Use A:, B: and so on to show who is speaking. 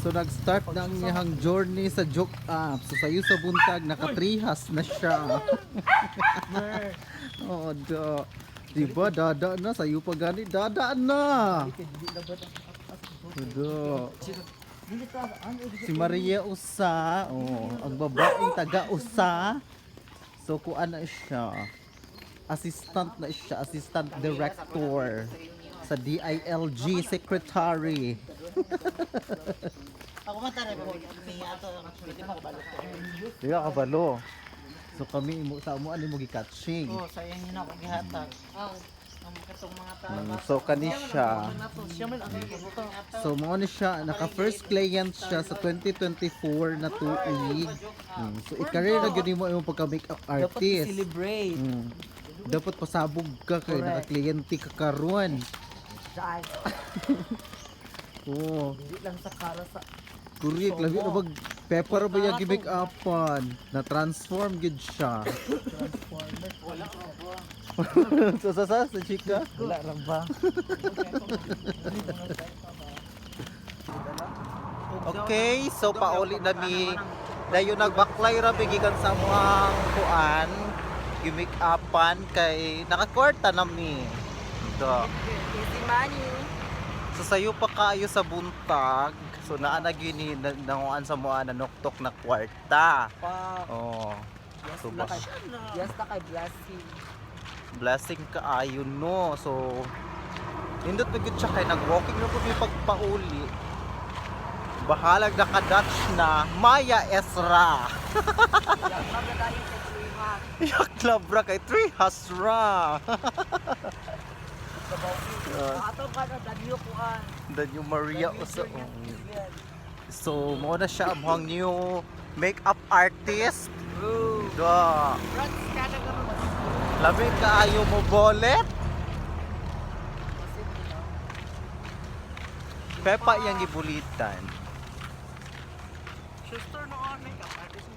A: So nag-start na ang iyang journey sa joke up. So sayo sa buntag nakatrihas na siya. Oh, diba dada na sayo pa gani dada na. Do. Si Maria Usa, oh, ang babaeng taga Usa. So kuan na siya. Assistant na siya, assistant director sa DILG secretary.
B: Ako man tara ko ni ato pwede makabalo ko.
A: Di ka kabalo. So kami imo sa amo ani mo gi-catching.
B: Oh, sayang yun ako gihatag. Ang katong mga tao.
A: So kani siya.
B: Siya man ang gibuto.
A: So mo ni siya naka first client siya sa 2024 na tuig. So i-career na gyud mo imong pagka makeup
B: Dapat
A: artist.
B: celebrate.
A: Dapat pasabog ka kay naka-kliyente ka karon.
B: Dahil
A: Oo.
B: hindi lang sa kara sa
A: Correct, labi na bag pepper ba yung gimmick upan na transform gid siya.
B: transformer. Wala ra ba?
A: So sa chika.
B: Wala ra ba?
A: Okay, so pauli na mi dayon nagbaklay ra bigikan sa muang kuan gimmick upan kay nakakwarta na mi. Do.
B: Easy money.
A: So sayo pa kaayo sa buntag. So naa na gini nanguan sa mua na noktok na kwarta.
B: Pa.
A: Oh.
B: Yes
A: So,
B: na kay. Yes na kay blessing.
A: Blessing kaayo no. So nindot pa gud siya kay nag-walking na pud mi pagpauli. Bahalag na ka-Dutch na Maya Esra. Yaklabra kay Three Hasra.
B: Ato ka na danyo kuan.
A: Danyo Maria Usa. So mo na siya ang new makeup artist. Da.
B: Rats ka na gano'n.
A: Labi kaayo mo bolet. Pepa yang gibulitan.
B: Sister no on makeup artist.